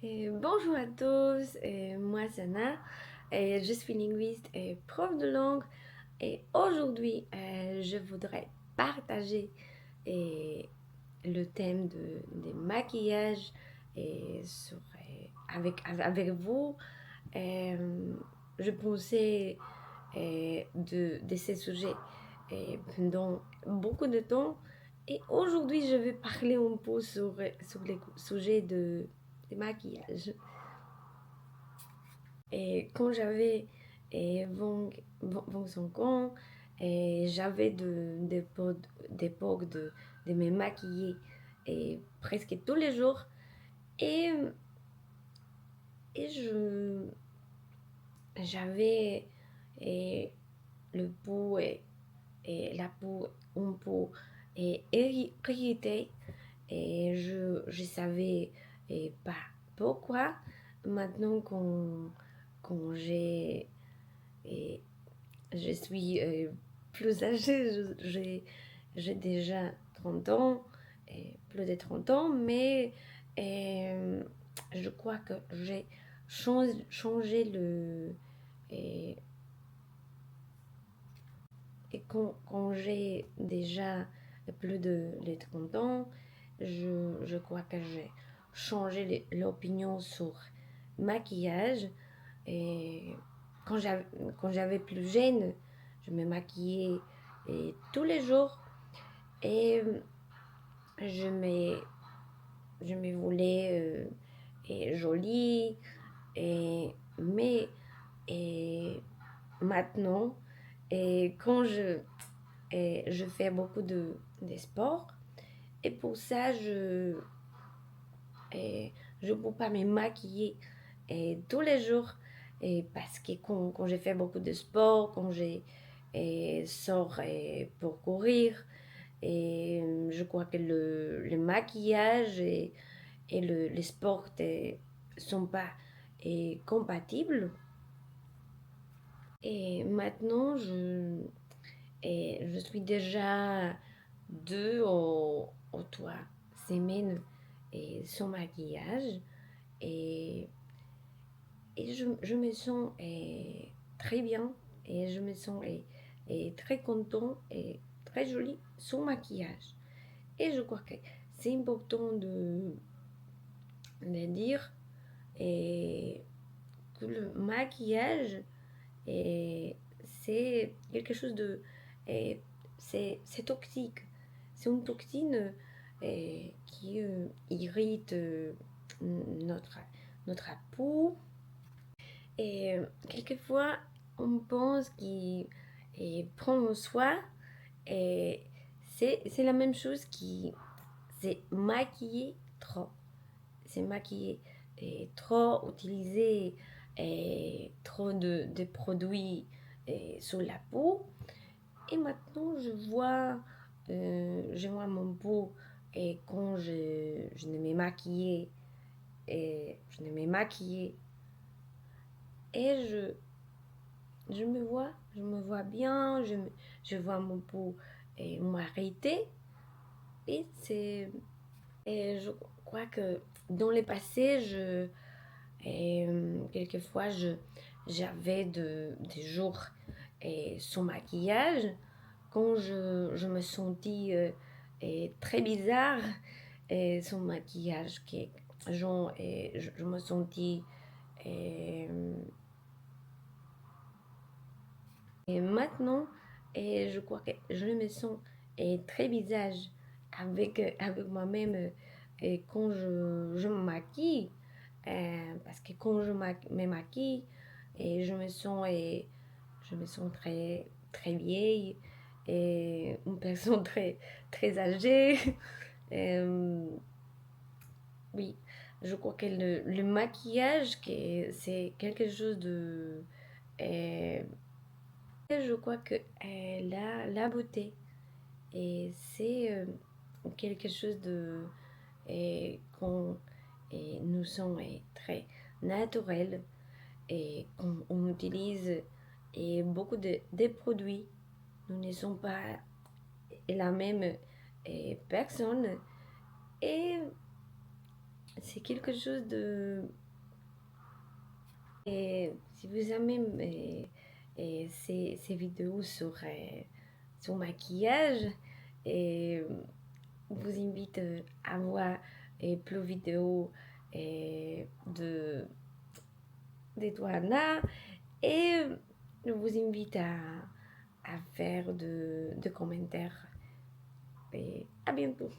Bonjour à tous, moi c'est Anna, je suis linguiste et prof de langue et aujourd'hui je voudrais partager euh, le thème des maquillages avec vous. Euh, je pensais de ces sujets pendant beaucoup de temps et aujourd'hui je vais parler un peu sur les sujets des maquillages. Et quand j'avais 25 ans, et j'avais d'époque de me maquiller presque tous les jours. Et, et j'avais et le peau et la peau un peu irritée. Et je savais pas pourquoi. Maintenant quand et je suis plus âgée, j'ai déjà 30 ans, plus de 30 ans, mais euh, je crois que j'ai changé et, et quand j'ai déjà plus de les 30 ans, je crois que j'ai changé l'opinion sur maquillage. Et quand j'avais, quand j'avais plus jeune, je me maquillais tous les jours et je me, je me voulais jolie. Mais et maintenant, quand je fais beaucoup de sport, et pour ça, je ne peux pas me maquiller tous les jours parce que quand je fais beaucoup de sport, quand je sors pour courir, je crois que le maquillage et le sport ne sont pas compatibles. Et maintenant, je suis déjà 2 ou 3 semaines sans maquillage. Et je me sens très bien et je me sens très content et très jolie sans maquillage. Et je crois que c'est important de dire et que le maquillage, c'est quelque chose c'est toxique. C'est une toxine qui irrite notre, notre peau. Et quelquefois, on pense qu'il prend soin et c'est la même chose qui c'est maquiller trop. C'est maquiller trop, utiliser trop de produits sur la peau. Et maintenant, je vois mon peau et quand je ne me maquillais et je ne me maquillais et je me vois bien, je vois mon peau m'arrêter et et je crois que dans le passé, quelquefois, j'avais des jours sans maquillage, quand je me sentis très bizarre sans maquillage, genre, je me sentis euh, et maintenant, je crois que je me sens très bizarre avec moi-même quand je me maquille. Parce que quand me maquille, je me sens très, très vieille et une personne très âgée. Euh, oui, je crois que le maquillage, c'est quelque chose de... euh, je crois que la beauté, et c'est quelque chose de qu'on nous sommes très naturel et qu'on on utilise beaucoup de produits. Nous ne sommes pas la même personne et c'est quelque chose de... Et si vous aimez ces vidéos sur maquillage, et vous invite à voir plus de vidéos de d'Edouana et je vous invite à faire de commentaires. Et à bientôt.